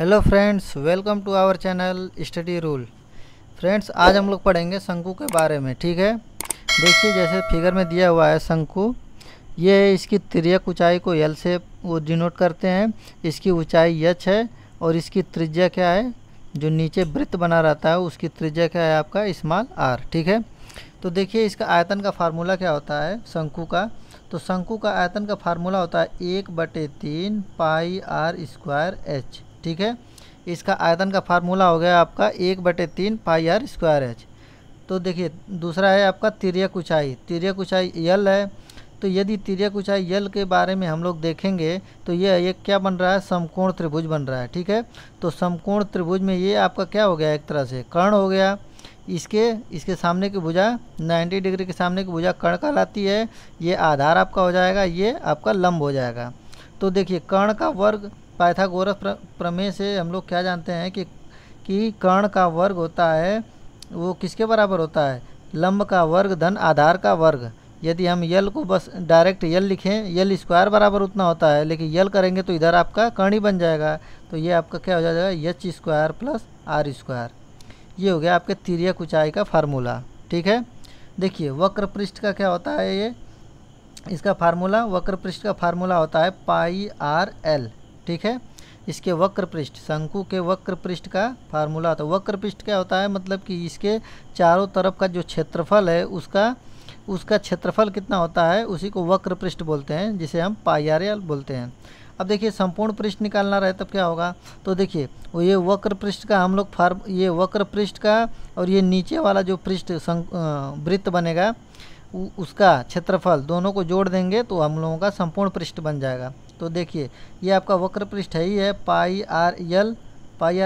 Hello friends, welcome to our channel study rule. Friends, आज हम लोग पढ़ेंगे शंकु के बारे में। ठीक है, देखिए जैसे फिगर में दिया हुआ है शंकु, ये इसकी तिर्यक ऊंचाई को यल से वो डिनोट करते हैं। इसकी ऊंचाई एच है और इसकी त्रिज्या क्या है, जो नीचे वृत्त बना रहता है उसकी त्रिज्या क्या है आपका स्मॉल आर। ठीक है, तो देखिए इसका आयतन का फार्मूला क्या होता है शंकु का। तो शंकु का आयतन का फार्मूला होता है 1/3 पाई आर स्क्वायर एच। ठीक है, इसका आयतन का फार्मूला हो गया आपका 1/3 पाई आर स्क्वायर एच। तो देखिए दूसरा है आपका तिर्यक ऊंचाई। तिर्यक ऊंचाई यल है। तो यदि तिर्यक ऊंचाई यल के बारे में हम लोग देखेंगे तो ये एक क्या बन रहा है, समकोण त्रिभुज बन रहा है। ठीक है, तो समकोण त्रिभुज में ये आपका क्या हो गया, एक तरह से कर्ण हो गया। इसके सामने की भुजा 90 डिग्री के सामने की भुजा कर्ण कहलाती है। ये आधार आपका हो जाएगा, ये आपका लंब हो जाएगा। तो देखिए कर्ण का वर्ग, पाइथागोरस प्रमेय से हम लोग क्या जानते हैं कि कर्ण का वर्ग होता है वो किसके बराबर होता है, लंब का वर्ग धन आधार का वर्ग। यदि हम यल को बस डायरेक्ट यल लिखें, यल स्क्वायर बराबर उतना होता है, लेकिन यल करेंगे तो इधर आपका कर्ण ही बन जाएगा। तो ये आपका क्या हो जाएगा, H square plus R square. ये हो गया आपके तिर्यक ऊंचाई का फार्मूला। ठीक है, देखिए वक्र पृष्ठ का क्या होता है, ये इसका फार्मूला, वक्र पृष्ठ का फार्मूला होता है पाई आर एल। ठीक है, इसके वक्र पृष्ठ, शंकु के वक्र पृष्ठ का फार्मूला होता है। वक्र पृष्ठ क्या होता है, मतलब कि इसके चारों तरफ का जो क्षेत्रफल है उसका क्षेत्रफल कितना होता है, उसी को वक्र पृष्ठ बोलते हैं, जिसे हम पाई आर एल बोलते हैं। अब देखिए संपूर्ण पृष्ठ निकालना रहे तब क्या होगा, तो देखिए वो ये वक्र पृष्ठ का हम लोग ये वक्र पृष्ठ का और ये नीचे वाला जो पृष्ठ वृत्त बनेगा उसका क्षेत्रफल दोनों को जोड़ देंगे तो हम लोगों का संपूर्ण पृष्ठ बन जाएगा। तो देखिए ये आपका वक्र पृष्ठ है ही है पाई आर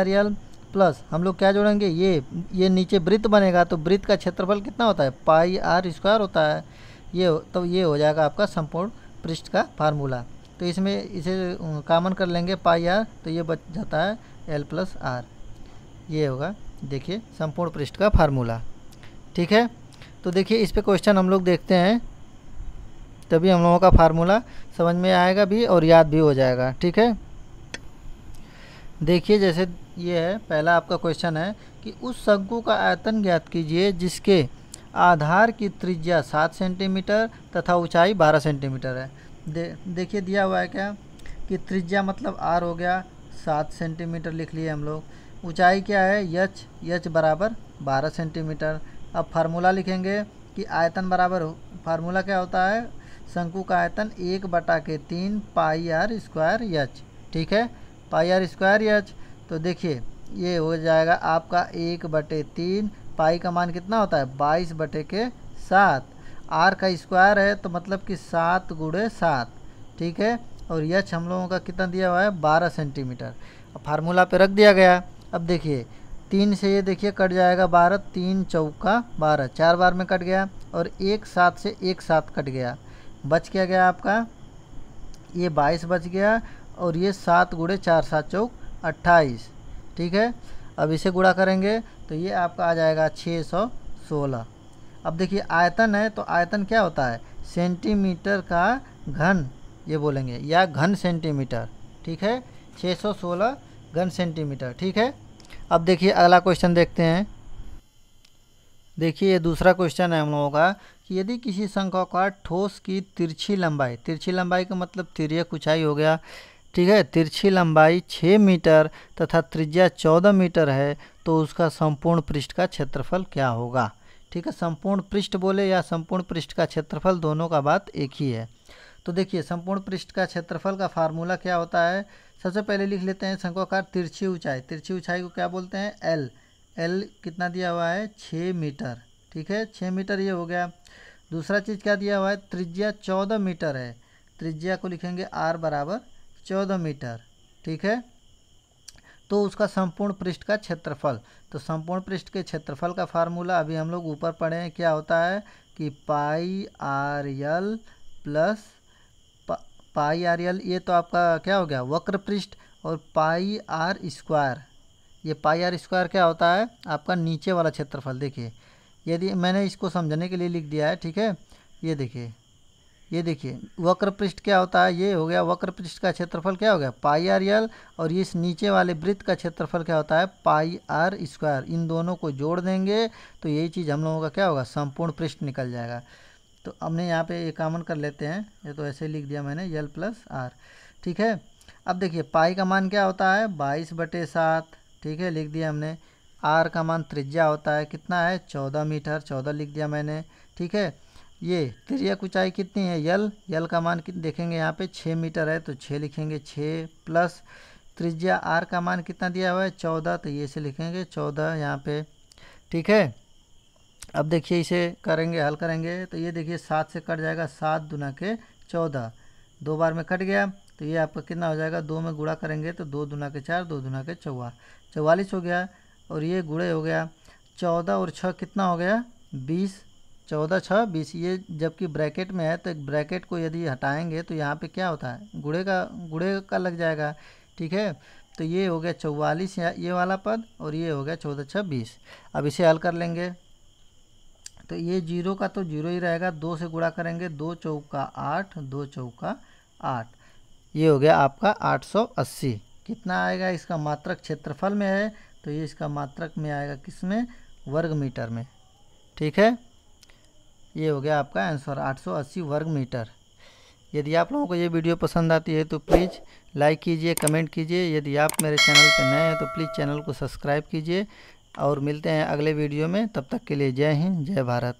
एल प्लस हम लोग क्या जोड़ेंगे, ये नीचे वृत्त बनेगा तो वृत्त का क्षेत्रफल कितना होता है, पाई आर स्क्वायर होता है। तो ये हो जाएगा आपका संपूर्ण पृष्ठ का फार्मूला। तो इसमें इसे कॉमन कर लेंगे पाई आर, तो ये बच जाता है एल प्लस आर। ये होगा देखिए संपूर्ण पृष्ठ का फार्मूला। ठीक है, तो देखिए इस पे क्वेश्चन हम लोग देखते हैं, तभी हम लोगों का फार्मूला समझ में आएगा भी और याद भी हो जाएगा। ठीक है, देखिए जैसे ये है पहला आपका क्वेश्चन है कि उस शंकु का आयतन ज्ञात कीजिए जिसके आधार की त्रिज्या 7 सेंटीमीटर तथा ऊंचाई 12 सेंटीमीटर है। देखिए दिया हुआ है क्या कि त्रिज्या मतलब आर हो गया, 7 सेंटीमीटर लिख लिए हम लोग। ऊंचाई क्या है, एच बराबर 12 सेंटीमीटर। अब फार्मूला लिखेंगे कि आयतन बराबर, फार्मूला क्या होता है, शंकु का आयतन 1/3 पाई आर स्क्वायर एच। ठीक है, पाई आर स्क्वायर एच। तो देखिए ये हो जाएगा आपका 1/3, पाई का मान कितना होता है 22/7, आर का स्क्वायर है तो मतलब कि 7 × 7। ठीक है, और एच हम लोगों का कितना दिया हुआ है 12 सेंटीमीटर। अब फार्मूला पे रख दिया गया। अब देखिए 3 से ये देखिए कट जाएगा 12, 3 चौका 12, 4 बार में कट गया, और 1 7 से 1 7 कट गया, बच क्या गया आपका, ये 22 बच गया, और ये 7 × 4 7 चौक 28। ठीक है, अब इसे गुणा करेंगे तो ये आपका आ जाएगा 616। अब देखिए आयतन है तो आयतन क्या होता है, सेंटीमीटर का घन ये बोलेंगे, या घन सेंटीमीटर। ठीक है, 616 घन सेंटीमीटर। ठीक है, अब देखिए अगला क्वेश्चन देखते हैं। देखिए ये दूसरा क्वेश्चन है हम लोगों का कि यदि किसी शंक्वाकार ठोस की तिरछी लंबाई का मतलब तिर्यक ऊंचाई हो गया। ठीक है, तिरछी लंबाई 6 मीटर तथा त्रिज्या 14 मीटर है तो उसका संपूर्ण पृष्ठ का क्षेत्रफल क्या होगा। ठीक है, संपूर्ण पृष्ठ बोले या संपूर्ण पृष्ठ का क्षेत्रफल, दोनों का बात एक ही है। तो देखिए संपूर्ण पृष्ठ का क्षेत्रफल का फार्मूला क्या होता है, सबसे पहले लिख लेते हैं शंक्वाकार तिरछी ऊंचाई को क्या बोलते हैं, एल कितना दिया हुआ है 6 मीटर। ठीक है, 6 मीटर ये हो गया। दूसरा चीज़ क्या दिया हुआ है, त्रिज्या 14 मीटर है, त्रिज्या को लिखेंगे आर बराबर 14 मीटर। ठीक है, तो उसका संपूर्ण पृष्ठ का क्षेत्रफल, तो संपूर्ण पृष्ठ के क्षेत्रफल का फार्मूला अभी हम लोग ऊपर पढ़े हैं, क्या होता है कि pi R L plus pi R L, ये तो आपका क्या हो गया वक्र पृष्ठ, और पाई आर स्क्वायर, ये पाई आर स्क्वायर क्या होता है आपका नीचे वाला क्षेत्रफल। देखिए यदि मैंने इसको समझने के लिए लिख दिया है। ठीक है, ये देखिए ये देखिए वक्र पृष्ठ क्या होता है, ये हो गया वक्र पृष्ठ का क्षेत्रफल क्या हो गया पाई आर यल, और इस नीचे वाले वृत्त का क्षेत्रफल क्या होता है पाई आर स्क्वायर। इन दोनों को जोड़ देंगे तो यही चीज़ हम लोगों का क्या होगा संपूर्ण पृष्ठ निकल जाएगा। तो हमने यहाँ पे ये कॉमन कर लेते हैं, ये तो ऐसे लिख दिया मैंने यल प्लस आर, ठीक है। अब देखिए पाई का मान क्या होता है 22/7, ठीक है, लिख दिया हमने। आर का मान त्रिज्या होता है कितना है 14 मीटर, 14 लिख दिया मैंने, ठीक है। ये तिर्यक ऊंचाई कितनी है यल का मान कितना देखेंगे यहाँ पे 6 मीटर है तो 6 लिखेंगे, 6 प्लस त्रिज्या आर का मान कितना दिया हुआ है 14, तो ये से लिखेंगे 14 यहाँ पे, ठीक है। अब देखिए इसे करेंगे हल करेंगे तो ये देखिए 7 से कट जाएगा, 7 दूना के 14, 2 बार में कट गया तो ये आपका कितना हो जाएगा 2 में गुणा करेंगे तो 2 दूना के 4, 2 दूना के 44 हो गया। और ये गुणे हो गया 14 और 6 कितना हो गया 20, 14 6 20, ये जबकि ब्रैकेट में है तो एक ब्रैकेट को यदि हटाएंगे तो यहाँ पे क्या होता है गुणे का लग जाएगा, ठीक है। तो ये हो गया 44 ये वाला पद, और ये हो गया 14 6 20। अब इसे हल कर लेंगे तो ये 0 का तो 0 ही रहेगा, 2 से गुणा करेंगे 2 चौका 8, 2 चौका 8, ये हो गया आपका 880। कितना आएगा इसका मात्रक क्षेत्रफल में है तो ये इसका मात्रक में आएगा किस में वर्ग मीटर में, ठीक है। ये हो गया आपका आंसर 880 वर्ग मीटर। यदि आप लोगों को ये वीडियो पसंद आती है तो प्लीज़ लाइक कीजिए, कमेंट कीजिए। यदि आप मेरे चैनल पर नए हैं तो प्लीज़ चैनल को सब्सक्राइब कीजिए, और मिलते हैं अगले वीडियो में। तब तक के लिए जय हिंद, जय भारत।